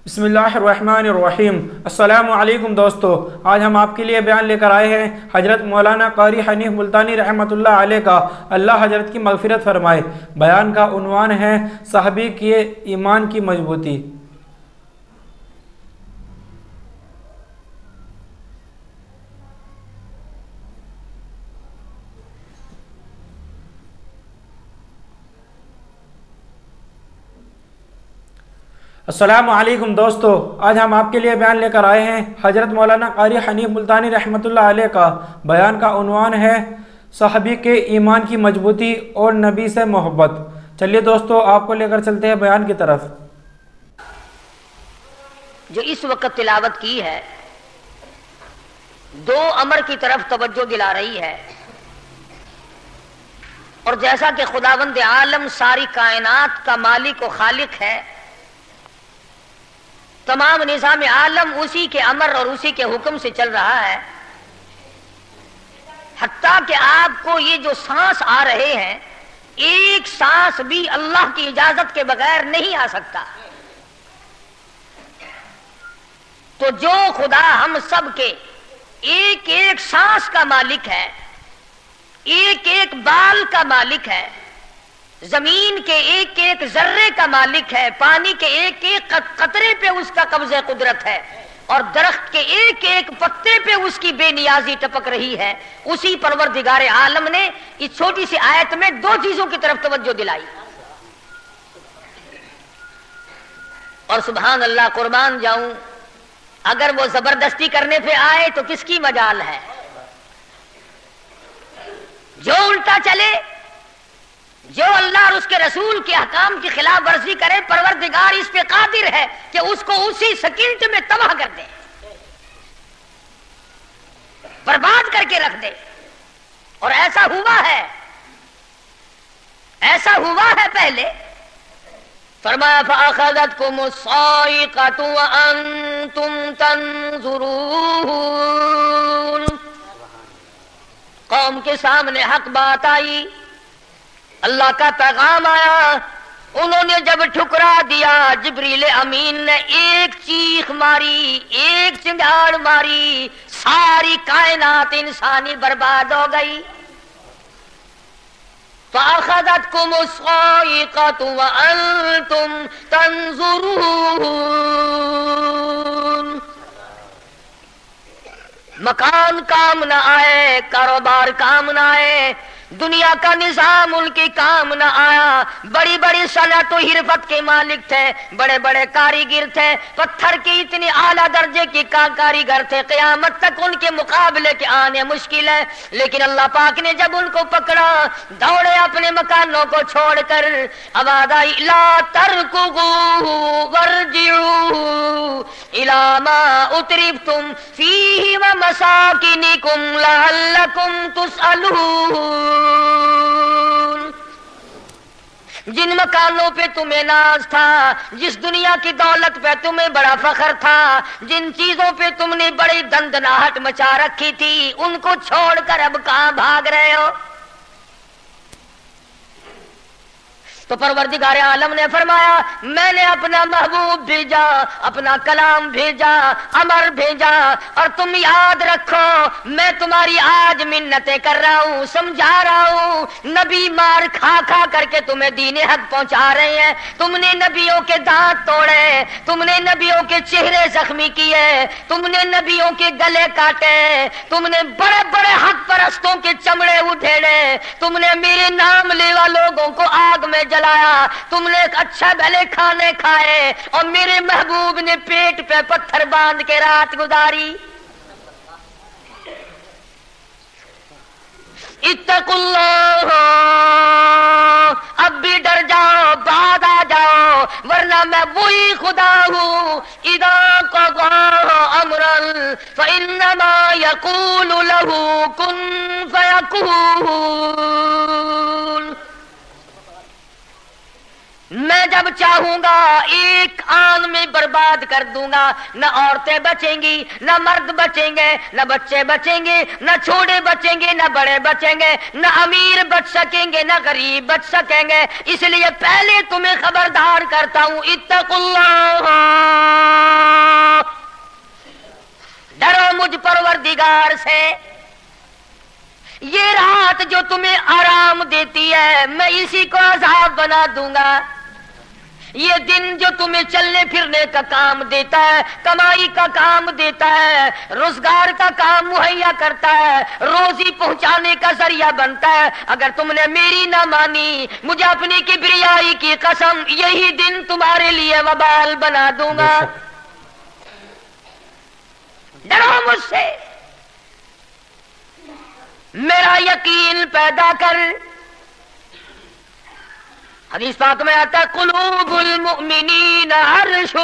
बिस्मिल्लाहिर्रहमानिर्रहीम। अस्सलामु अलैकुम दोस्तों, आज हम आपके लिए बयान लेकर आए हैं हजरत मौलाना कारी हनीफ मुल्तानी रहमतुल्लाह अलैह का, अल्लाह हजरत की मगफिरत फरमाए। बयान का उन्वान है सहाबी के ईमान की मजबूती। अस्सलामु अलैकुम दोस्तों, आज हम आपके लिए बयान लेकर आए हैं हजरत मौलाना कारी हनीफ मुल्तानी रहमतुल्लाह अलैह का। बयान का उन्वान है सहाबी के ईमान की मजबूती और नबी से मोहब्बत। चलिए दोस्तों, आपको लेकर चलते हैं बयान की तरफ। जो इस वक्त तिलावत की है, दो अमर की तरफ तवज्जो दिला रही है। और जैसा कि खुदावंद आलम सारी कायनात का मालिक और खालिक है, तमाम निज़ाम आलम उसी के अमर और उसी के हुक्म से चल रहा है। हत्ता कि आपको ये जो सांस आ रहे हैं, एक सांस भी अल्लाह की इजाजत के बगैर नहीं आ सकता। तो जो खुदा हम सब के एक एक सांस का मालिक है, एक एक बाल का मालिक है, जमीन के एक एक जर्रे का मालिक है, पानी के एक एक कतरे पे उसका कब्ज़े कुदरत है, और दरख्त के एक एक पत्ते पे उसकी बेनियाजी टपक रही है, उसी परवरदिगार आलम ने इस छोटी सी आयत में दो चीजों की तरफ तवज्जो दिलाई। और सुभान अल्लाह, कुर्बान जाऊं, अगर वो जबरदस्ती करने पे आए तो किसकी मजाल है। जो उल्टा चले, जो अल्लाह और उसके रसूल के अहकाम की खिलाफ वर्जी करे, परवरदिगार इस पे कादिर है कि उसको उसी सेकंड में तबाह कर दे, बर्बाद करके रख दे। और ऐसा हुआ है, ऐसा हुआ है पहले। फरमाया फ़अख़ज़तकुमुस्साइक़तु व अंतुम तंज़ुरून। कौम के सामने हक बात आई, अल्लाह का पैगाम आया, उन्होंने जब ठुकरा दिया, जिब्रील अमीन ने एक चीख मारी, एक चिंगाड़ मारी, सारी कायनात इंसानी बर्बाद हो गई। फ़अख़ज़तकुमुस्साइक़तु व अंतुम तंज़ुरून। मकान काम न आए, कारोबार काम न आए, दुनिया का निजाम उनके काम न आया। बड़ी बड़ी सनअत और हिरफत के मालिक थे, बड़े बड़े कारीगर थे, पत्थर के इतने आला दर्जे के कारीगर थे, क़यामत तक उनके मुकाबले के आने मुश्किल है। लेकिन अल्लाह पाक ने जब उनको पकड़ा, दौड़े अपने मकानों को छोड़कर, आवाज़ आई ला तरकुगू वरजिऊ इला मा उतरिफ्तुम फीहि व मसाकिनिकुम लअल्लकुम तुसअलून। जिन मकानों पे तुम्हें नाज था, जिस दुनिया की दौलत पे तुम्हें बड़ा फख्र था, जिन चीजों पे तुमने बड़ी दंदनाहट मचा रखी थी, उनको छोड़कर अब कहां भाग रहे हो। तो परवरदिगार आलम ने फरमाया, मैंने अपना महबूब भेजा, अपना कलाम भेजा, अमर भेजा, और तुम याद रखो, मैं तुम्हारी आज मिन्नतें कर रहा हूं, समझा रहा हूं। नबी मार खा खा करके तुम्हें दीने हक पहुंचा रहे हैं। तुमने नबियों के दांत तोड़े, तुमने नबियों के चेहरे जख्मी किए, तुमने नबियों के गले काटे, तुमने बड़े बड़े हक परस्तों के चमड़े उधेड़े, तुमने मेरे नाम लेवा लोगों को आग में जलाया, तुमने अच्छा भले खाने खाए, और मेरे महबूब ने पेट पे पत्थर बांध के रात गुजारी। इत्तकुल्लाह, अब भी डर जाओ, बाद आ जाओ, वरना मैं वही खुदा हूं। इदा क़ज़ा अमरन फ़इन्नमा यक़ूलु लहू कुन फ़यकून। मैं जब चाहूंगा एक आन में बर्बाद कर दूंगा। न औरतें बचेंगी, न मर्द बचेंगे, न बच्चे बचेंगे, न छोटे बचेंगे, न बड़े बचेंगे, न अमीर बच सकेंगे, न गरीब बच सकेंगे। इसलिए पहले तुम्हें खबरदार करता हूं, इत्तकुल्लाह। پروردگار سے یہ رات جو تمہیں آرام دیتی ہے میں اسی کو عذاب بنا دوں گا، یہ دن جو تمہیں چلنے پھرنے کا کام دیتا ہے، کمائی کا کام دیتا ہے، روزگار کا کام مہیا کرتا ہے، روزی پہنچانے کا ذریعہ بنتا ہے، اگر تم نے میری نہ مانی، مجھے اپنی کبریائی کی قسم یہی دن تمہارے لیے وبال بنا دوں گا۔ ڈرو مجھ سے، میرا یقین پیدا کر۔ حدیث پاک میں آتا ہے قلوب المؤمنین عرش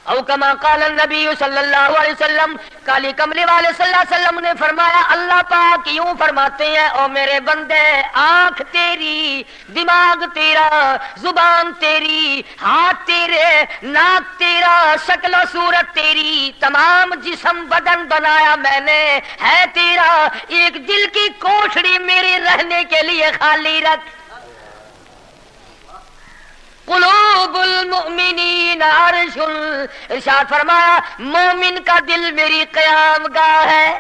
او کما قال النبی صلی اللہ علیہ وسلم، کالی کملی والے صلی اللہ علیہ وسلم نے فرمایا اللہ پاک یوں فرماتے ہیں او میرے بندے، آنکھ تیری، دماغ تیرا، زبان تیری، ہاتھ تیرے، ناک تیرا، شکل و صورت تیری، تمام جسم بدن بنایا میں نے ہے تیرا، ایک دل کی کوٹھڑی میرے رہنے کے لیے خالی رکھ۔ قلوب المؤمنین عرش، ارشاد فرمایا مومن کا دل میری قیام گاہ ہے،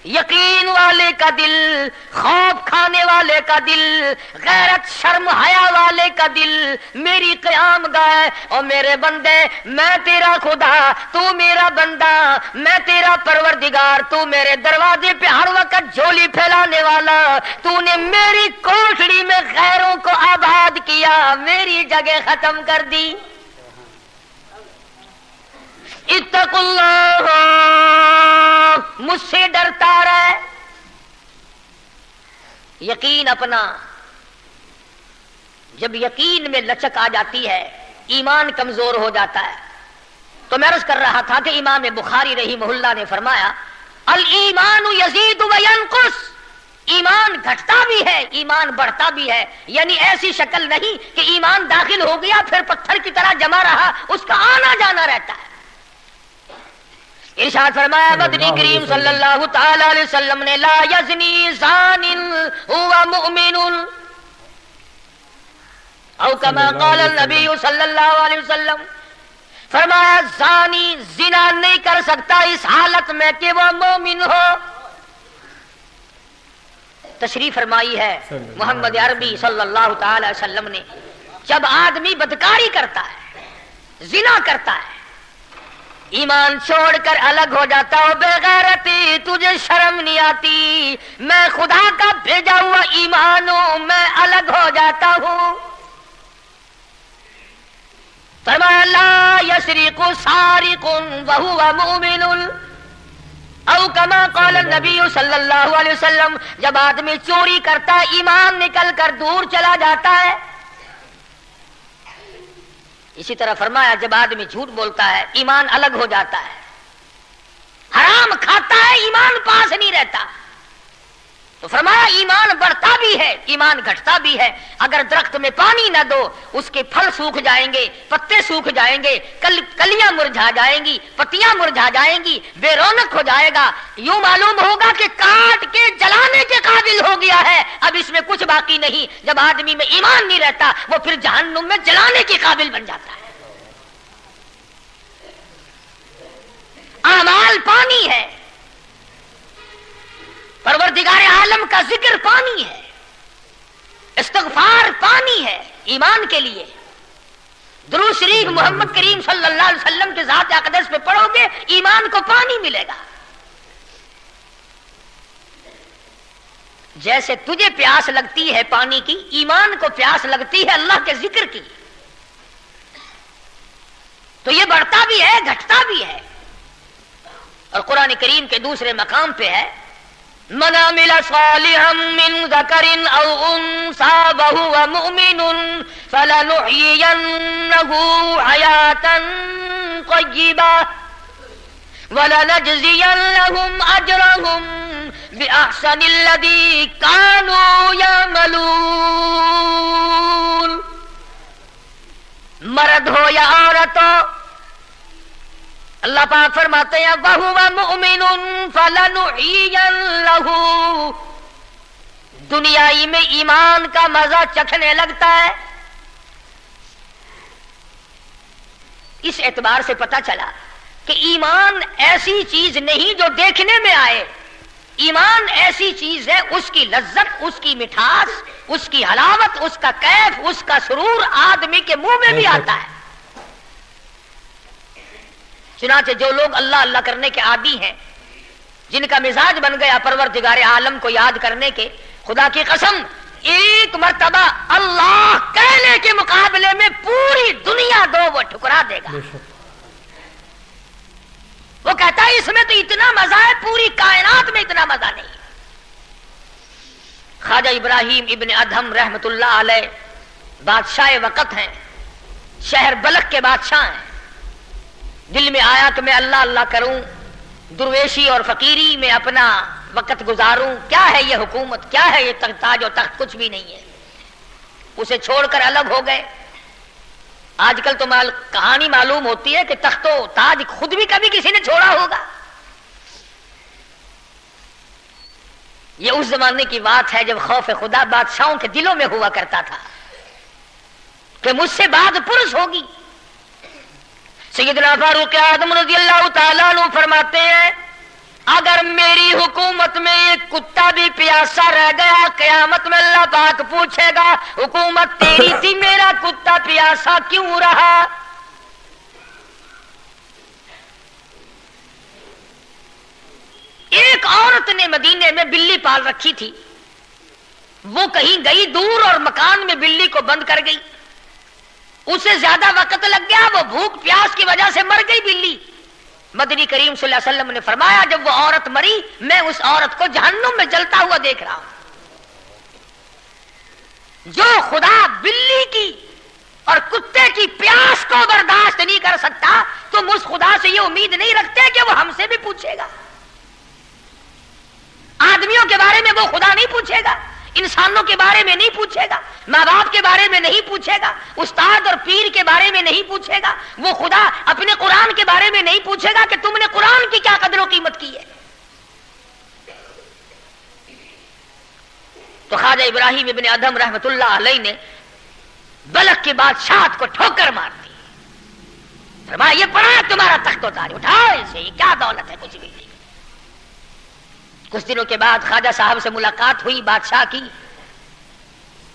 یقین والے کا دل، خوف کھانے والے کا دل، غیرت شرم حیا والے کا دل میری قیام گاہ ہے۔ اور میرے بندے میں تیرا خدا، تو میرا بندہ، میں تیرا پروردگار، تو میرے دروازے پہ ہر وقت جھولی پھیلانے والا، تو نے میری کوٹھڑی میں غیروں کو آباد کیا، میری جگہ ختم کر دی۔ اتقوا اللہ، مجھ سے ڈرتا رہے۔ یقین اپنا، جب یقین میں لچک آ جاتی ہے ایمان کمزور ہو جاتا ہے۔ تو میں عرض کر رہا تھا کہ امام بخاری رحمہ اللہ نے فرمایا الایمان یزید و ینقص، ایمان گھٹتا بھی ہے ایمان بڑھتا بھی ہے، یعنی ایسی شکل نہیں کہ ایمان داخل ہو گیا پھر پتھر کی طرح جمع رہا، اس کا آنا جانا رہتا ہے۔ ارشاد فرمایا مدنی کریم صلی اللہ تعالی علیہ وسلم نے لا یزنی زان هو مؤمن او کما قال النبی صلی اللہ علیہ وسلم، فرمایا زانی زنا نہیں کر سکتا اس حالت میں کہ وہ مومن ہو۔ تشریف فرمائی ہے محمد عربی صلی اللہ تعالی علیہ وسلم نے، جب آدمی بدکاری کرتا ہے، زنا کرتا ہے، ایمان چھوڑ کر الگ ہو جاتا ہو، بے غیرتی تجھے شرم نہیں آتی، میں خدا کا بھیجا ہوا ایمان ہوں، میں الگ ہو جاتا ہوں۔ فرمایا لا یسرق سارق وهو مؤمن او کما قال النبی صلی اللہ علیہ وسلم، جب آدمی چوری کرتا ہے ایمان نکل کر دور چلا جاتا ہے۔ اسی طرح فرمایا جب آدمی جھوٹ بولتا ہے ایمان الگ ہو جاتا ہے، حرام کھاتا ہے ایمان پاس نہیں رہتا۔ تو فرمایا ایمان بڑھتا بھی ہے ایمان گھٹتا بھی ہے، اگر درخت میں پانی نہ دو اس کے پھل سوکھ جائیں گے، پتے سوکھ جائیں گے، کلیاں مرجھا جائیں گی، پتیاں مرجھا جائیں گی، بے رونق ہو جائے گا، یوں معلوم ہوگا کہ کاٹ کے جلانے کے قابل ہو گیا ہے، اب اس میں کچھ باقی نہیں۔ جب آدمی میں ایمان نہیں رہتا وہ پھر جہنم میں جلانے کے قابل بن جاتا ہے۔ اعمال پانی ہے، پروردگار عالم کا ذکر پانی ہے، استغفار پانی ہے ایمان کے لیے۔ درود شریف محمد کریم صلی اللہ علیہ وسلم کے ذات اقدس پہ پڑھو گے ایمان کو پانی ملے گا۔ جیسے تجھے پیاس لگتی ہے پانی کی، ایمان کو پیاس لگتی ہے اللہ کے ذکر کی۔ تو یہ بڑھتا بھی ہے گھٹتا بھی ہے، اور قرآن کریم کے دوسرے مقام پہ ہے من عمل صالحا من ذکر او انثى وهو مؤمن فلنحيينه حياة طيبة ولنجزينهم اجرهم باحسن الذي كانوا يعملون۔ مرد ہو یا عورت ہو، اللہ پاک فرماتے ہیں وَهُوَ مُؤْمِنٌ فَلَنُحْيِيَنَّهُ، دنیائی میں ایمان کا مزہ چکھنے لگتا ہے۔ اس اعتبار سے پتہ چلا کہ ایمان ایسی چیز نہیں جو دیکھنے میں آئے، ایمان ایسی چیز ہے اس کی لذت، اس کی مٹھاس، اس کی حلاوت، اس کا کیف، اس کا سرور آدمی کے منہ میں بھی آتا ہے۔ چنانچہ جو لوگ اللہ اللہ کرنے کے عادی ہیں، جن کا مزاج بن گیا پروردگار عالم کو یاد کرنے کے، خدا کی قسم ایک مرتبہ اللہ کہنے کے مقابلے میں پوری دنیا دو وہ ٹھکرا دے گا۔ وہ کہتا ہے اس میں تو اتنا مزہ ہے، پوری کائنات میں اتنا مزہ نہیں۔ خواجہ ابراہیم ابن ادہم رحمت اللہ علیہ بادشاہ وقت ہیں، شہر بلخ کے بادشاہ ہیں۔ دل میں آیا کہ میں اللہ اللہ کروں، درویشی اور فقیری میں اپنا وقت گزاروں، کیا ہے یہ حکومت، کیا ہے یہ تاج و تخت، کچھ بھی نہیں ہے۔ اسے چھوڑ کر الگ ہو گئے۔ آج کل تو کہانی معلوم ہوتی ہے کہ تخت و تاج خود بھی کبھی کسی نے چھوڑا ہوگا۔ یہ اس زمانے کی بات ہے جب خوف خدا بادشاہوں کے دلوں میں ہوا کرتا تھا کہ مجھ سے بعد پرس ہوگی۔ سیدنا فاروق اعظم رضی اللہ تعالیٰ عنہ فرماتے ہیں اگر میری حکومت میں ایک کتا بھی پیاسا رہ گیا، قیامت میں اللہ پاک پوچھے گا حکومت تیری تھی، میرا کتا پیاسا کیوں رہا؟ ایک عورت نے مدینے میں بلی پال رکھی تھی، وہ کہیں گئی دور اور مکان میں بلی کو بند کر گئی، اسے زیادہ وقت لگ گیا، وہ بھوک پیاس کی وجہ سے مر گئی بلی۔ مدنی کریم صلی اللہ علیہ وسلم نے فرمایا جب وہ عورت مری میں اس عورت کو جہنم میں جلتا ہوا دیکھ رہا ہوں۔ جو خدا بلی کی اور کتے کی پیاس کو برداشت نہیں کر سکتا تم اس خدا سے یہ امید نہیں رکھتے کہ وہ ہم سے بھی پوچھے گا۔ آدمیوں کے بارے میں وہ خدا نہیں پوچھے گا، انسانوں کے بارے میں نہیں پوچھے گا، ماں باپ کے بارے میں نہیں پوچھے گا، استاد اور پیر کے بارے میں نہیں پوچھے گا، وہ خدا اپنے قرآن کے بارے میں نہیں پوچھے گا کہ تم نے قرآن کی کیا قدر و قیمت کی ہے۔ تو خواجہ ابراہیم ابن ادہم رحمت اللہ علیہ نے بلخ کی بادشاہت کو ٹھوکر مار دی، فرمایا یہ پڑا تمہارا تخت و تاج، اٹھاؤ اسے، یہ کیا دولت ہے، کچھ بھی نہیں۔ کچھ دنوں کے بعد خواجہ صاحب سے ملاقات ہوئی بادشاہ کی،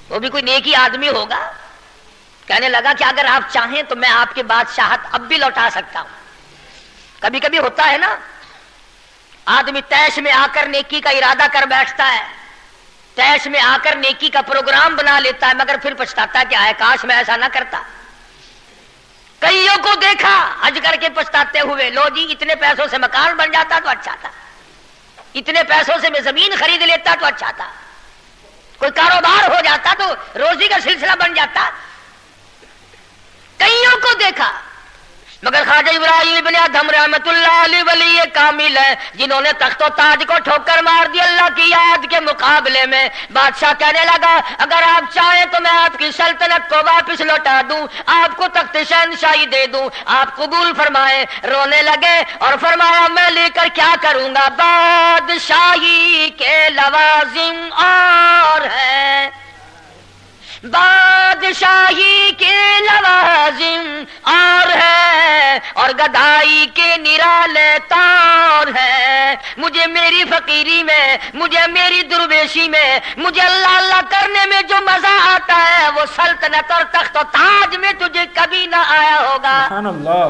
وہ بھی کوئی نیکی آدمی ہوگا، کہنے لگا کہ اگر آپ چاہیں تو میں آپ کی بادشاہت اب بھی لوٹا سکتا ہوں۔ کبھی کبھی ہوتا ہے نا آدمی تیش میں آ کر نیکی کا ارادہ کر بیٹھتا ہے، تیش میں آ کر نیکی کا پروگرام بنا لیتا ہے، مگر پھر پچھتاتا ہے کہ آئے کاش میں ایسا نہ کرتا۔ کئیوں کو دیکھا حج کر کے پچھتاتے ہوئے، لو جی اتنے پیسوں سے مکان بن جاتا تو اچھا تھا، اتنے پیسوں سے میں زمین خرید لیتا تو اچھا تھا، کوئی کاروبار ہو جاتا تو روزی کا سلسلہ بن جاتا۔ کئیوں کو دیکھا مگر خواجہ ابراہیم ابن ادہم رحمت اللہ علیہ ولی کامل ہے جنہوں نے تخت و تاج کو ٹھوکر مار دی اللہ کی یاد کے مقابلے میں۔ بادشاہ کہنے لگا اگر آپ چاہیں تو میں آپ کی سلطنت کو واپس لوٹا دوں، آپ کو تخت شہنشاہی دے دوں، آپ قبول فرمائیں۔ رونے لگے اور فرمایا میں لے کر کیا کروں گا، بادشاہی کے لوازم اور ہیں، بادشاہی کے لوازم اور ہے اور گدائی کے نرالے طور ہے۔ مجھے میری فقیری میں، مجھے میری درویشی میں، مجھے اللہ اللہ کرنے میں جو مزہ آتا ہے وہ سلطنت اور تخت و تاج میں تجھے کبھی نہ آیا ہوگا۔ سبحان اللہ،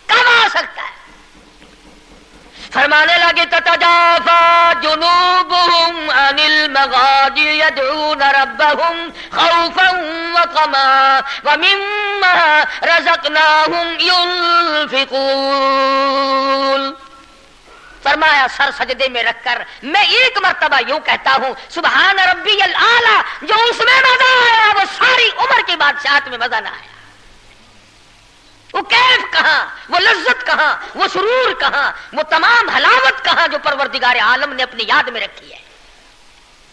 کب آ سکتا ہے؟ فرمانے لگے تتجافا جنوبهم عن المضاجع يدعون ربهم خوفا وطمعا ومما رزقناهم ينفقون۔ فرمایا سر سجدے میں رکھ کر میں ایک مرتبہ یوں کہتا ہوں سبحان ربی الاعلی، جو اس میں مزہ آیا وہ ساری عمر کی بادشاہت میں مزہ نہ آیا۔ وہ کیف کہاں، وہ لذت کہاں، وہ سرور کہاں، وہ تمام حلاوت کہاں جو پروردگار عالم نے اپنی یاد میں رکھی ہے۔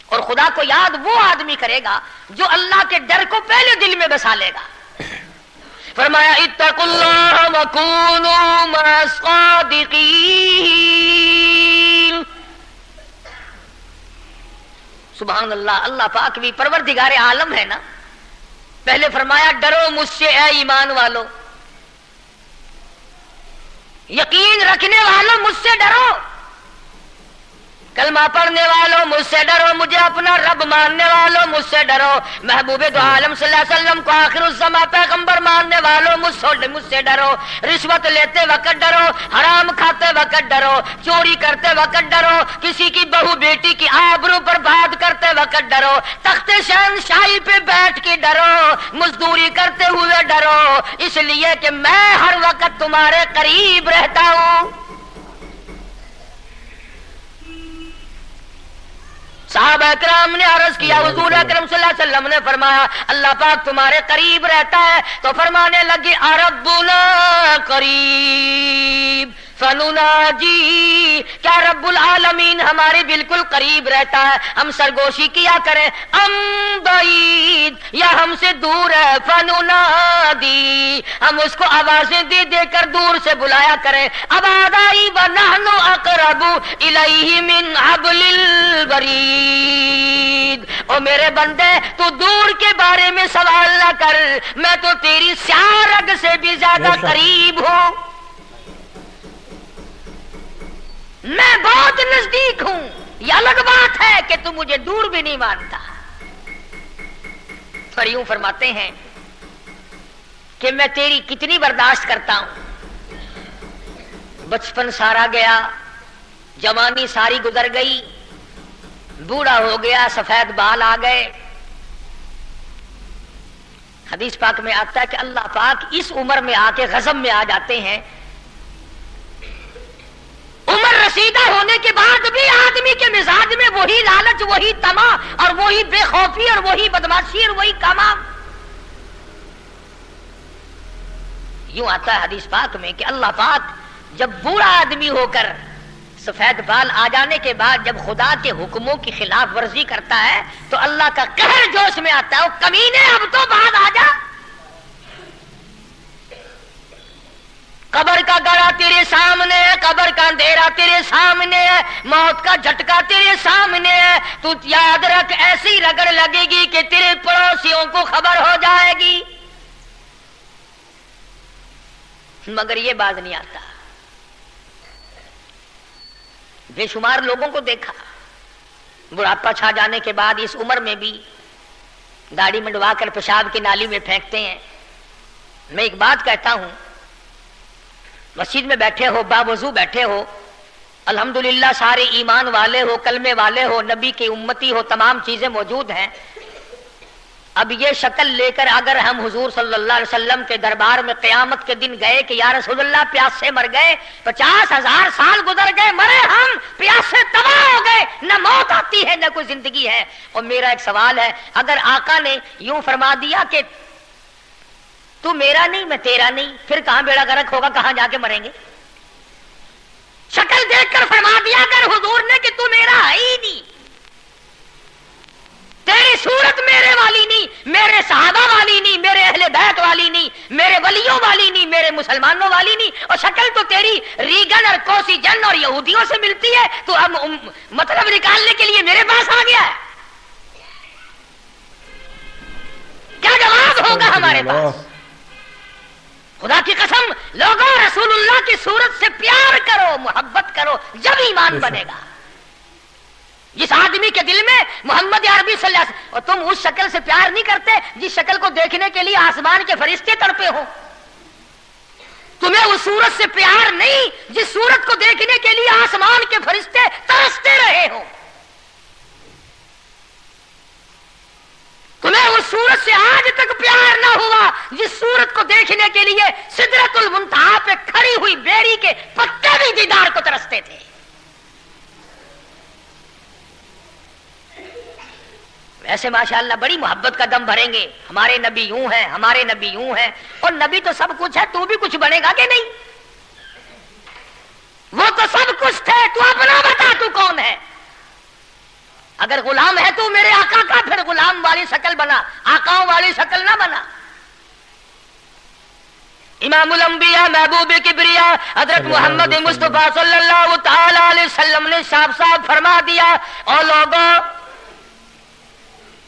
اور خدا کو یاد وہ آدمی کرے گا جو اللہ کے ڈر کو پہلے دل میں بسا لے گا۔ فرمایا اتقوا اللہ وکونوا مع الصادقین۔ سبحان اللہ، اللہ پاک بھی پروردگار عالم ہے نا۔ پہلے فرمایا ڈرو مجھ سے اے ایمان والو، यकीन रखने वालों मुझसे डरो, कलमा पढ़ने वालों मुझसे डरो, मुझे अपना रब मानने वालों मुझसे डरो, महबूब दो आलम सल्लल्लाहु अलैहि वसल्लम को आखिरुज़्ज़मा पैगंबर मानने वालों मुझसे डरो, रिश्वत लेते वक्त डरो, हराम खाते वक्त डरो, चोरी करते वक्त डरो, किसी की बहू बेटी की आबरू पर बात करते वक्त डरो, तख्ते शहंशाही पे बैठ के डरो, मजदूरी करते हुए डरो, इसलिए कि मैं हर वक्त तुम्हारे करीब रहता हूं। साहबा किराम ने अर्ज किया, हुजूर अकरम सल्लल्लाहु अलैहि वसल्लम ने फरमाया अल्लाह पाक तुम्हारे करीब रहता है, तो फरमाने लगी अरब्बुना करीब फनुनाजी, क्या रब्बुल आलमीन हमारे बिल्कुल करीब रहता है, हम सरगोशी किया करें, अम बईद या हमसे दूर है, फनुनादी हम उसको आवाजें दे देकर दूर से बुलाया करें, अबादाई व नहनु अक़रबु इलैहि मिन हब्लिल वरीद। ओ मेरे बंदे तू दूर के बारे में सवाल न कर, मैं तो तेरी स्याह रग से भी ज्यादा करीब हूं, मैं बहुत नजदीक हूं। यह अलग बात है कि तू मुझे दूर भी नहीं मानता। फिर यूं फरमाते हैं कि मैं तेरी कितनी बर्दाश्त करता हूं। बचपन सारा गया, जवानी सारी गुजर गई, बूढ़ा हो गया, सफेद बाल आ गए। हदीस पाक में आता है कि अल्लाह पाक इस उम्र में आके गज़ब में आ जाते हैं। उम्र रसीदा होने के बाद भी आदमी के मिजाज में वही लालच, वही तमा और वही बेखौफी और वही बदमाशी और वही कामाम। यूं आता है हदीस पाक में कि अल्लाह पाक जब बूढ़ा आदमी होकर सफेद बाल आ जाने के बाद जब खुदा के हुक्मों की खिलाफ वर्जी करता है तो अल्लाह का कहर जोश में आता है, कमीने अब तो बाद आ जा, कब्र का गड़ा तेरे सामने है, कब्र का अंधेरा तेरे सामने है, मौत का झटका तेरे सामने है, तू याद रख ऐसी रगड़ लगेगी कि तेरे पड़ोसियों को खबर हो जाएगी। मगर ये बात नहीं आता। बेशुमार लोगों को देखा बुढ़ापा छा जाने के बाद इस उम्र में भी दाढ़ी मंडवा कर पेशाब की नाली में फेंकते हैं। मैं एक बात कहता हूं, मस्जिद में बैठे हो, बावजू बैठे हो, अल्हम्दुलिल्लाह सारे ईमान वाले हो, कलमे वाले हो, नबी की उम्मती हो, तमाम चीजें मौजूद हैं। अब ये शक्ल लेकर अगर हम हुजूर सल्लल्लाहु अलैहि वसल्लम के दरबार में क़यामत के दिन गए कि या रसूलल्लाह प्यास से मर गए, 50,000 साल गुजर गए, मरे हम, प्यास से तबाह हो गए, न मौत आती है न कोई जिंदगी है। और मेरा एक सवाल है, अगर आका ने यूं फरमा दिया कि तू मेरा नहीं मैं तेरा नहीं, फिर कहां बेड़ा गर्क होगा, कहां जाके मरेंगे? शक्ल देखकर फरमा दिया अगर हुजूर ने कि तू मेरा है ही नहीं, तेरी सूरत मेरे वाली नहीं, मेरे सहाबा वाली नहीं, मेरे अहले बैत वाली नहीं, मेरे वलियों वाली नहीं, मेरे मुसलमानों वाली नहीं, और शक्ल तो तेरी रीगन और कोसीजन और यहूदियों से मिलती है, तो अब मतलब निकालने के लिए मेरे पास आ गया है। क्या जवाब होगा हमारे पास? खुदा की कसम, लोगों रसूलुल्लाह की सूरत से प्यार करो, मोहब्बत करो, जब ईमान बनेगा। जिस आदमी के दिल में मोहम्मद अरबी सल्लल्लाहु अलैहि वसल्लम, और तुम उस शक्ल से प्यार नहीं करते जिस शक्ल को देखने के लिए आसमान के फरिश्ते तड़पे हो, तुम्हें उस सूरत से प्यार नहीं जिस सूरत को देखने के लिए आसमान के फरिश्ते तरसते रहे हो, तुम्हें उस सूरत से आज तक प्यार ना हुआ जिस सूरत को देखने के लिए सिदरतुल मुंतहा पे खड़ी हुई बेरी के पत्ते भी दीदार को तरसते थे। ऐसे माशाअल्लाह बड़ी मोहब्बत का दम भरेंगे, हमारे नबी यूं हैं, हमारे नबी यूं हैं, और नबी तो सब कुछ है, तू भी कुछ बनेगा कि नहीं? वो तो सब कुछ थे, तू अपना बता तू कौन है? अगर गुलाम है तू मेरे आका का, फिर गुलाम वाली शक्ल बना, आकाओं वाली शक्ल ना बना। इमामुल अंबिया महबूब किबरिया हजरत मोहम्मद मुस्तफा सल्लल्लाहु तआला अलैहि वसल्लम ने साफ साफ फरमा दिया, और लोगों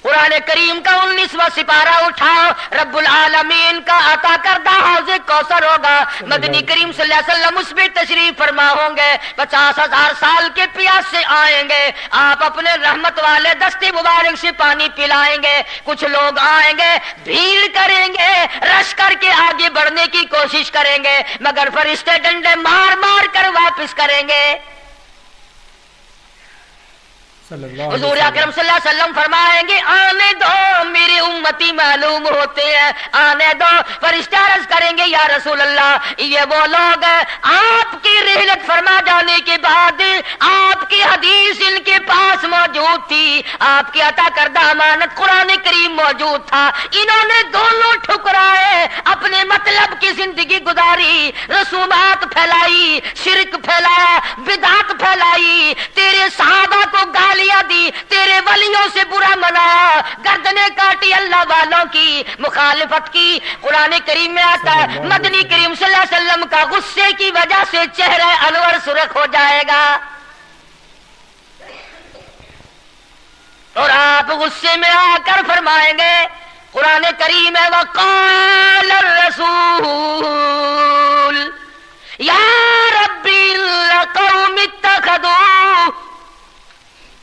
कुरान करीम का 19वां सिपारा उठाओ, रब्बुल आलमीन का अता करदा हौज़े कौसर होगा। मदनी करीम सल्लल्लाहु अलैहि वसल्लम उस पे तशरीफ फरमा होंगे, 50,000 साल के प्यास से आएंगे, आप अपने रहमत वाले दस्ते मुबारक से पानी पिलाएंगे। कुछ लोग आएंगे, भीड़ करेंगे, रश करके आगे बढ़ने की कोशिश करेंगे, मगर फरिश्ते डंडे मार मार कर वापस करेंगे। हुजूर अकरम सल्लल्लाहु अलैहि वसल्लम फरमाएंगे, आने दो मेरे उम्मती मालूम होते हैं, आने दो। फरिश्ते अर्ज करेंगे, या रसूल अल्लाह, ये वो लोग आपकी रिहलत फरमा जाने के बाद आपकी हदीस इनके पास मौजूद थी, आपकी अता करदा अमानत कुरान करीम मौजूद था, इन्होंने दोनों ठुकराए, अपने मतलब की जिंदगी गुजारी, रसूमात फैलाई, शिरक फैलाया, बिदात फैलाई, तेरे सहाबा को गालियां दी, तेरे वलियों से बुरा मनाया, गर्दने काटी अल्लाह वालों की, मुखालिफत की। कुरान करीम में आता है, मदनी करीम सल्लल्लाहु अलैहि वसल्लम का गुस्से की वजह से चेहरा अनवर सुर्ख हो जाएगा और आप गुस्से में आकर फरमाएंगे, कुरान करीम है, वक़ाल रसूल या रब्बिल क़ौम इत्तखदू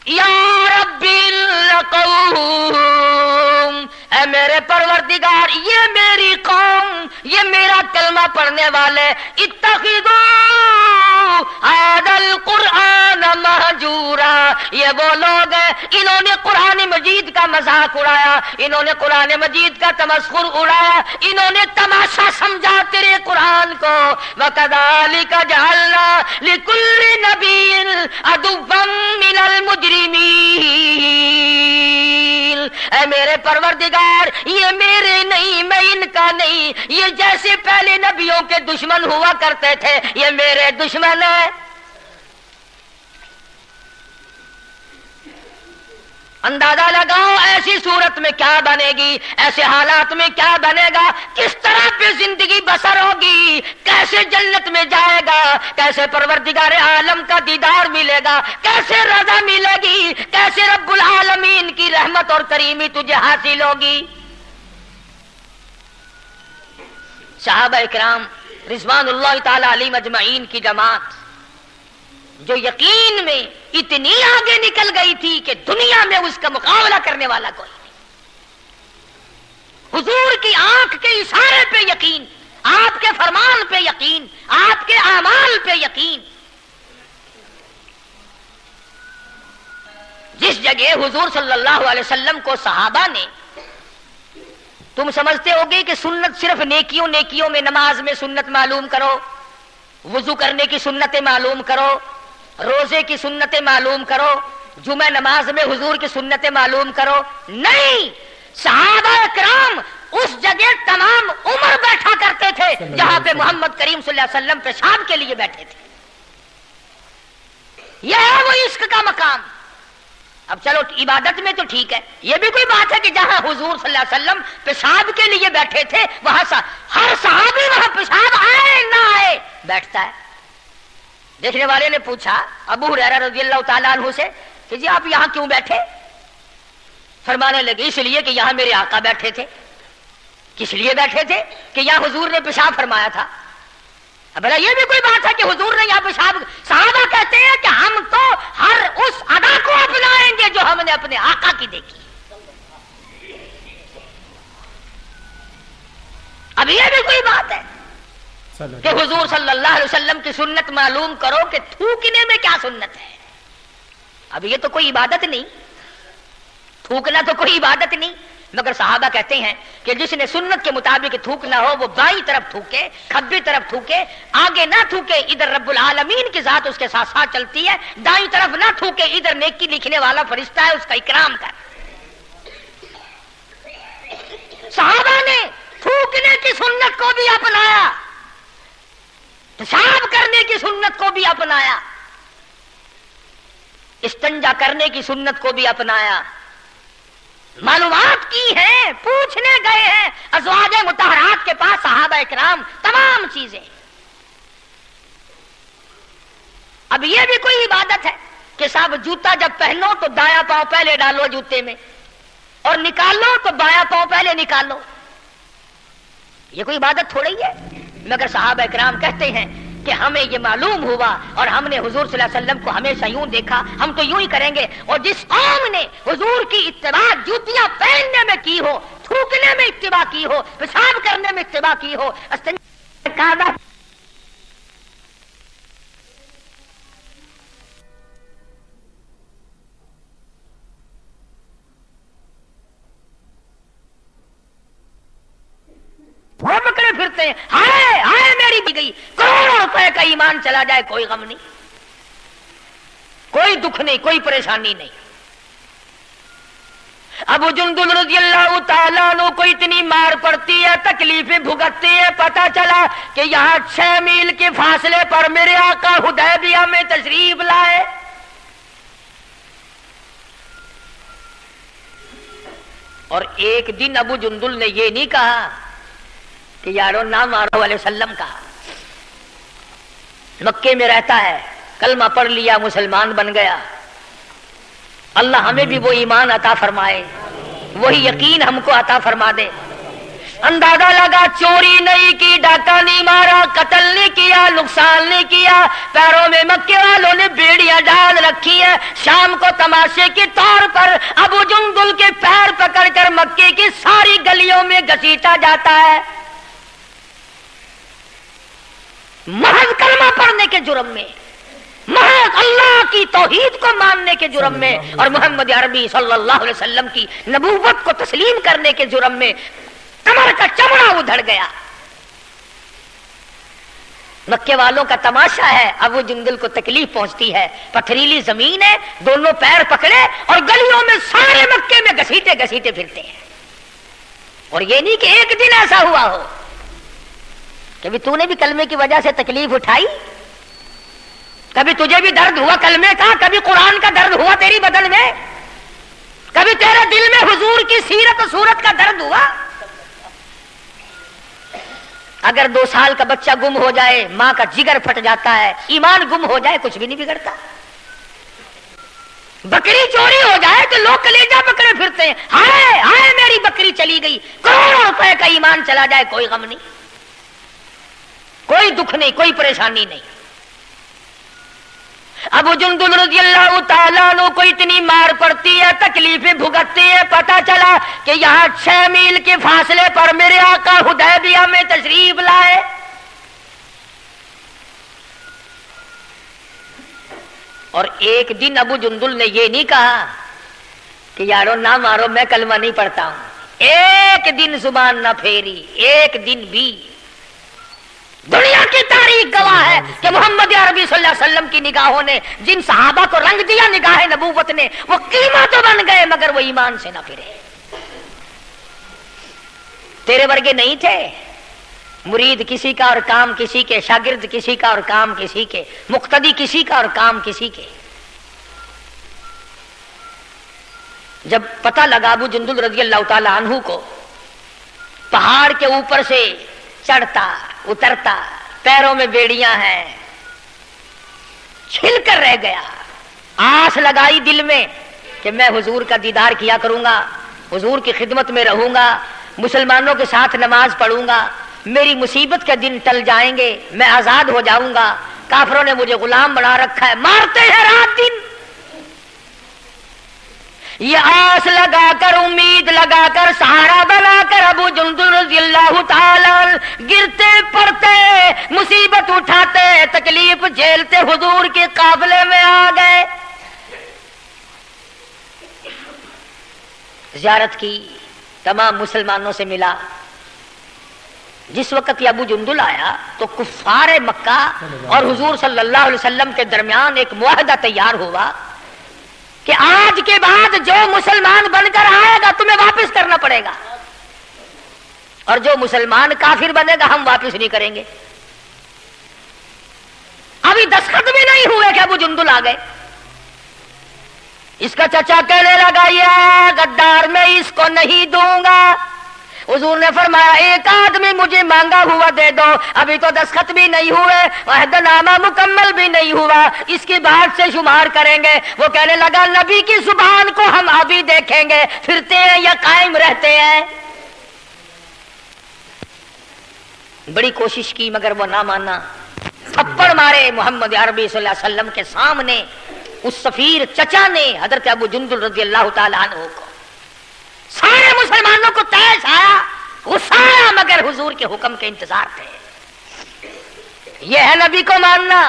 या रब्बिल क़ौम, ऐ मेरे परवरदिगार, ये मेरी कौम, ये मेरा कलमा पढ़ने वाले, इत्तखिदू हादल कुरआन महजूरा, ये वो लोग हैं, इन्होंने कुरान मजीद का मजाक उड़ाया, इन्होंने कुरान मजीद का तमस्खुर उड़ाया, इन्होंने तमाशा समझा तेरे कुरान को। वकदालिका जअलना लिकुल्लि नबिय्यिन अदुव्वन मिनल मुजरिमीन, ऐ मेरे परवरदिगार, ये मेरे नहीं, मैं इनका नहीं, ये जैसे पहले नबियों के दुश्मन हुआ करते थे, ये मेरे दुश्मन है। अंदाजा लगाओ ऐसी सूरत में क्या बनेगी, ऐसे हालात में क्या बनेगा, किस तरह पे जिंदगी बसर होगी, कैसे जन्नत में जाएगा, कैसे परवरदिगार आलम का दीदार मिलेगा, कैसे रजा मिलेगी, कैसे रब्बुल आलमीन की रहमत और करीमी तुझे हासिल होगी। सहाबा इकराम रिज़वानुल्लाह ताला अलैहिम अजमईन की जमात जो यकीन में इतनी आगे निकल गई थी कि दुनिया में उसका मुकाबला करने वाला कोई नहीं। हुजूर की आंख के इशारे पे यकीन, आपके फरमान पे यकीन, आपके आमाल पे यकीन। जिस जगह हुजूर सल्लल्लाहु अलैहि वसल्लम को सहाबा ने, तुम समझते होगे कि सुन्नत सिर्फ नेकियों नेकियों में, नमाज में सुन्नत मालूम करो, वुजू करने की सुन्नतें मालूम करो, रोजे की सुन्नतें मालूम करो, जुमे नमाज में हुजूर की सुन्नतें मालूम करो। नहीं, सहाबा इकराम उस जगह तमाम उम्र बैठा करते थे जहां पे मोहम्मद करीम सल्लल्लाहु अलैहि वसल्लम पेशाब के लिए बैठे थे। यह है वो इश्क का मकाम। अब चलो इबादत में तो ठीक है, ये भी कोई बात है कि जहां हुजूर सल्लल्लाहु अलैहि वसल्लम पेशाब के लिए बैठे थे वहां हर सहाबी वहां पेशाब आए ना आए बैठता है। देखने वाले ने पूछा अबू हुरैरा रज़ियल्लाहु ताला अन्हु से कि जी आप यहां क्यों बैठे? फरमाने लगे इसलिए कि यहां मेरे आका बैठे थे। किस लिए बैठे थे? कि यहां हुजूर ने पेशाब फरमाया था। अब ये भी कोई बात है कि हुजूर ने यहां पेशाब? सहाबा कहते हैं कि हम तो हर उस अदा को अपनाएंगे जो हमने अपने आका की देखी। अब ये भी कोई बात है कि हुजूर सल्लल्लाहु अलैहि वसल्लम की सुन्नत मालूम करो कि थूकने में क्या सुन्नत है। अब ये तो कोई इबादत नहीं, थूकना तो कोई इबादत नहीं, मगर सहाबा कहते हैं कि जिसने सुन्नत के मुताबिक थूकना हो वो बाईं तरफ थूके, खब्बी तरफ थूके, आगे ना थूके, इधर रब्बुल आलमीन की जात उसके साथ साथ चलती है, दाईं तरफ ना थूके, इधर नेकी लिखने वाला फरिश्ता है उसका इकराम कर। सहाबा ने थूकने की सुन्नत को भी अपनाया, पेशाब करने की सुन्नत को भी अपनाया, इस्तिंजा करने की सुन्नत को भी अपनाया, मालूमात की है, पूछने गए हैं अज़वाजे मुतहरात के पास सहाबा इकराम तमाम चीजें। अब यह भी कोई इबादत है कि साहब जूता जब पहनो तो दाया पांव पहले डालो जूते में और निकालो तो बायां पांव पहले निकालो। ये कोई इबादत थोड़ी है। मगर सहाबा इकराम कहते हैं कि हमें ये मालूम हुआ और हमने हुजूर सल्लल्लाहु अलैहि वसल्लम को हमेशा यूं देखा, हम तो यूं ही करेंगे। और जिस कौम ने हुजूर की इत्तिबा जूतियां पहनने में की हो, थूकने में इत्तिबा की हो, पेशाब करने में इत्तिबा की हो, वो पकड़े फिरते हैं, हाय हाय मेरी भी गई, करोड़ों रुपए का ईमान चला जाए कोई गम नहीं, कोई दुख नहीं, कोई परेशानी नहीं। अबू जुंदुल रज़ियल्लाहु ताला अन्हु को इतनी मार पड़ती है, तकलीफें भुगतती है, पता चला कि यहाँ 6 मील के फासले पर मेरे आका हुदैबिया में तशरीफ लाए। और एक दिन अबू जुंदुल ने ये नहीं कहा कि यारो ना मारो अलैहि सल्लम का, मक्के में रहता है, कलमा पढ़ लिया, मुसलमान बन गया, अल्लाह हमें भी वो ईमान अता फरमाए, वही यकीन हमको अता फरमा दे। अंदाजा लगा चोरी नहीं की, डाका नहीं मारा, कत्ल नहीं किया, नुकसान नहीं किया, पैरों में मक्के वालों ने बेड़ियां डाल रखी है। शाम को तमाशे के तौर पर अबू जुंदुल के पैर पकड़कर मक्के की सारी गलियों में घसीटा जाता है, महज कलमा पढ़ने के जुर्म में, महज अल्लाह की तौहीद को मानने के जुर्म में और मोहम्मद अरबी सल्लल्लाहु अलैहि वसल्लम की नबूवत को तस्लीम करने के जुर्म में कमर का चमड़ा उधड़ गया। मक्के वालों का तमाशा है, अबू जुंदुल को तकलीफ पहुंचती है, पथरीली जमीन है, दोनों पैर पकड़े और गलियों में सारे मक्के में घसीटे घसीटे फिरते हैं। और ये नहीं कि एक दिन ऐसा हुआ हो कभी तूने भी कलमे की वजह से तकलीफ उठाई, कभी तुझे भी दर्द हुआ कलमे का, कभी कुरान का दर्द हुआ तेरी बदन में, कभी तेरे दिल में हुजूर की सीरत और सूरत का दर्द हुआ। अगर 2 साल का बच्चा गुम हो जाए, मां का जिगर फट जाता है, ईमान गुम हो जाए, कुछ भी नहीं बिगड़ता। बकरी चोरी हो जाए तो लोग कलेजा पकड़े फिरते हैं, हाय हाय मेरी बकरी चली गई, करोड़ों रुपए का ईमान चला जाए कोई गम नहीं, कोई दुख नहीं, कोई परेशानी नहीं। अबू जुंदुल रज़ियल्लाहु ताला अन्हु को इतनी मार पड़ती है, तकलीफें भुगतती है, पता चला कि यहाँ 6 मील के फासले पर मेरे आका हुदैबिया में तशरीफ लाए। और एक दिन अबू जुंदुल ने ये नहीं कहा कि यारो ना मारो, मैं कलमा नहीं पढ़ता हूं, एक दिन जुबान ना फेरी, एक दिन भी। दुनिया की तारीख गवाह है कि मोहम्मद अरबी सल्लल्लाहु अलैहि वसल्लम की निगाहों ने जिन सहाबा को रंग दिया निगाह नबूवत ने, वो कीमा तो बन गए मगर वो ईमान से ना फिरे। तेरे वर्गे नहीं थे, मुरीद किसी का और काम किसी के, शागिर्द किसी का और काम किसी के, मुक्तदी किसी का और काम किसी के। जब पता लगा अबू जुंदुल रज़ियल्लाहु ताला अन्हु को पहाड़ के ऊपर से चढ़ता उतरता, पैरों में बेड़ियां हैं, छिल कर रह गया। आस लगाई दिल में कि मैं हुजूर का दीदार किया करूंगा, हुजूर की खिदमत में रहूंगा, मुसलमानों के साथ नमाज पढ़ूंगा, मेरी मुसीबत के दिन टल जाएंगे, मैं आजाद हो जाऊंगा। काफिरों ने मुझे गुलाम बना रखा है, मारते हैं रात दिन। ये आस लगाकर, उम्मीद लगाकर, सहारा बनाकर अबू जुंदुल रज़ियल्लाहु ताला गिरते पड़ते, मुसीबत उठाते, तकलीफ झेलते हुजूर के काफिले में आ गए। ज़ियारत की, तमाम मुसलमानों से मिला। जिस वक्त अबू जुंदुल आया तो कुफ्फार मक्का और हुजूर सल्लल्लाहु अलैहि वसल्लम के दरमियान एक मुआहदा तैयार हुआ कि आज के बाद जो मुसलमान बनकर आएगा तुम्हें वापस करना पड़ेगा, और जो मुसलमान काफिर बनेगा हम वापस नहीं करेंगे। अभी दस्तखत भी नहीं हुए कि अबू जुंदुल आ गए। इसका चचा कहने लगा, ये गद्दार मैं इसको नहीं दूंगा, हुजूर ने फरमाया एक आदमी मुझे मांगा हुआ दे दो, अभी तो दस्तखत भी नहीं हुए, अहदनामा मुकम्मल भी नहीं हुआ, इसकी बात से शुमार करेंगे। वो कहने लगा नबी की जुबान को हम अभी देखेंगे, फिरते हैं या कायम रहते हैं। बड़ी कोशिश की मगर वो ना माना, थप्पड़ मारे मोहम्मद अरबी सल्लल्लाहु अलैहि वसल्लम के सामने। उस सफीर चचा ने हजरत अबू जुंदुल रज़ी अल्लाह तआला अन्हु को, सारे मुसलमानों को तैश आया, गुस्सा आया, मगर हुजूर के हुक्म के इंतजार थे। यह है नबी को मानना।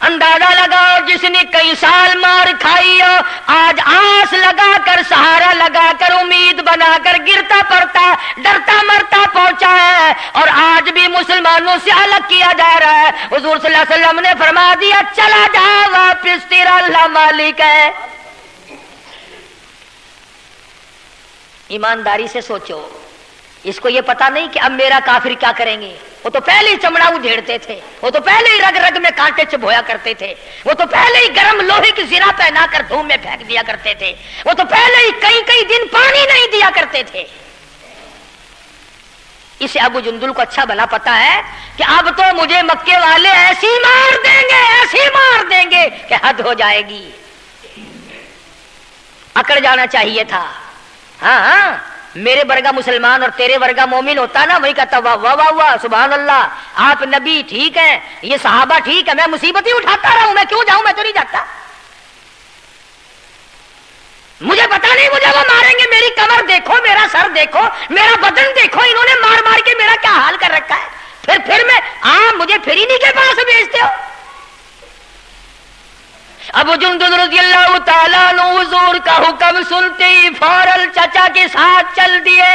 अंदाजा लगाओ जिसने कई साल मार खाई हो, आज आस लगाकर सहारा लगाकर उम्मीद बनाकर गिरता पड़ता डरता मरता पहुंचा है, और आज भी मुसलमानों से अलग किया जा रहा है। हुजूर सल्लल्लाहु अलैहि वसल्लम ने फरमा दिया चला जा वापिस, तेरा अल्लाह मालिक है। ईमानदारी से सोचो, इसको ये पता नहीं कि अब मेरा काफिर क्या करेंगे। वो तो पहले ही चमड़ा उधेड़ते थे, वो तो पहले ही रग रग में कांटे चुभोया करते थे, वो तो पहले ही गर्म लोहे की ज़िरा पहनाकर धूम में फेंक दिया करते थे, वो तो पहले ही कई कई दिन पानी नहीं दिया करते थे। इसे अबू जुंदुल को अच्छा भला पता है कि अब तो मुझे मक्के वाले ऐसी मार देंगे कि हद हो जाएगी। अकड़ जाना चाहिए था। हाँ, मेरे वर्गा मुसलमान और तेरे वर्गा मोमिन होता ना, वही कहता वाह वाह वाह वाह सुभान अल्लाह, आप नबी ठीक है, ये सहाबा ठीक है, मैं मुसीबत ही उठाता रहा हूं, मैं क्यों जाऊं, मैं तो नहीं जाता। मुझे पता नहीं मुझे वो मारेंगे, मेरी कमर देखो, मेरा सर देखो, मेरा बदन देखो, इन्होंने मार मार के मेरा क्या हाल कर रखा है। फिर मैं मुझे फिर इन्हीं के पास भेजते हो। अबू जुंदुल रज़ियल्लाहु ताला अन्हु हुजूर का हुक्म सुनते ही फौरन चचा के साथ चल दिए,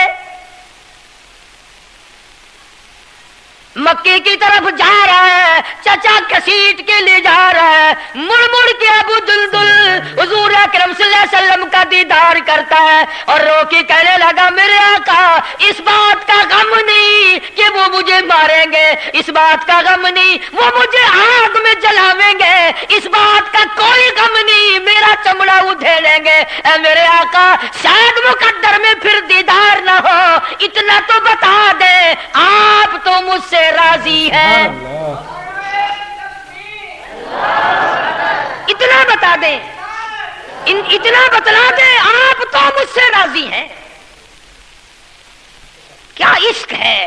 मक्के की तरफ जा रहा है। चचा घसीट के ले जा रहा है, मुड़ मुड़ के अबू जुंदुल हुजूर अकरम सल्लल्लाहु अलैहि वसल्लम का दीदार करता है और रो के कहने लगा मेरे आका, इस बात का गम नहीं कि वो मुझे मारेंगे, इस बात का गम नहीं वो मुझे आग में जलावेंगे, इस बात का कोई गम नहीं मेरा चमड़ा उधेड़ेंगे। ऐ मेरे आका, शायद मुकद्दर में फिर दीदार ना हो, इतना तो बता दे आप तो मुझसे राजी है। इतना बता दे, इतना बतला दे आप तो मुझसे राजी हैं। क्या इश्क है,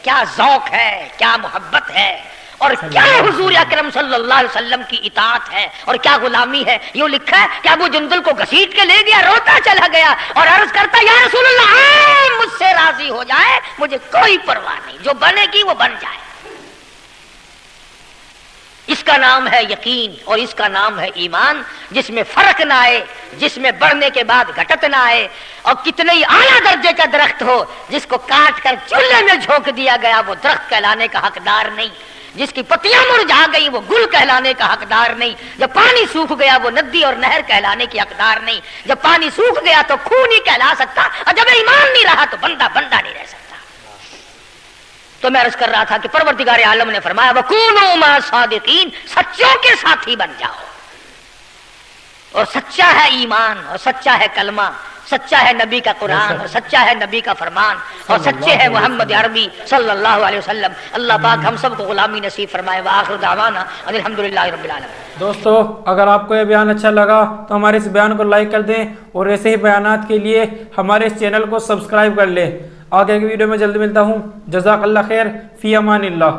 क्या ज़ौक़ है, क्या मोहब्बत है, और क्या हुजूर अकरम सल्लल्लाहु अलैहि वसल्लम की इताअत है और क्या गुलामी है। यूं लिखा है कि अबू जुंदुल को घसीट के ले गया, रोता चला गया और अर्ज करता या रसूलल्लाह आप मुझसे राजी हो जाए, मुझे कोई परवाह नहीं, जो बनेगी वो बन जाए। इसका नाम है यकीन और इसका नाम है ईमान, जिसमें फर्क ना आए, जिसमें बढ़ने के बाद घटत ना आए। और कितने ही आला दर्जे का दरख्त हो, जिसको काट कर चूल्हे में झोंक दिया गया वो दरख्त कहलाने का हकदार नहीं, जिसकी पत्तियां मुरझा गई वो गुल कहलाने का हकदार नहीं, जब पानी सूख गया वो नदी और नहर कहलाने की हकदार नहीं, जब पानी सूख गया तो खून ही कहला सकता, और जब ईमान नहीं रहा तो बंदा बंदा नहीं रह सकता। तो मैं अर्ज कर रहा था कि परवरदिगार आलम ने फरमाया वकूनू मा सादिकीन, सच्चों के साथी बन जाओ। और सच्चा है ईमान, और सच्चा है कलमा, सच्चा है नबी का कुरान, और सच्चा है नबी का फरमान, और सच्चे है मोहम्मद अरबी सल्लल्लाहु अलैहि वसल्लम। अल्लाह पाक हम सब को गुलामी नसीब फरमाए। व आखिर दावाना अल्हम्दुलिल्लाहि रब्बिल आलमीन। दोस्तों, अगर आपको ये बयान अच्छा लगा तो हमारे इस बयान को लाइक कर दें और ऐसे ही बयानात के लिए हमारे इस चैनल को सब्सक्राइब कर लें। आगे की वीडियो में जल्दी मिलता हूँ। जज़ाकल्लाह खैर, फ़ी अमानिल्लाह।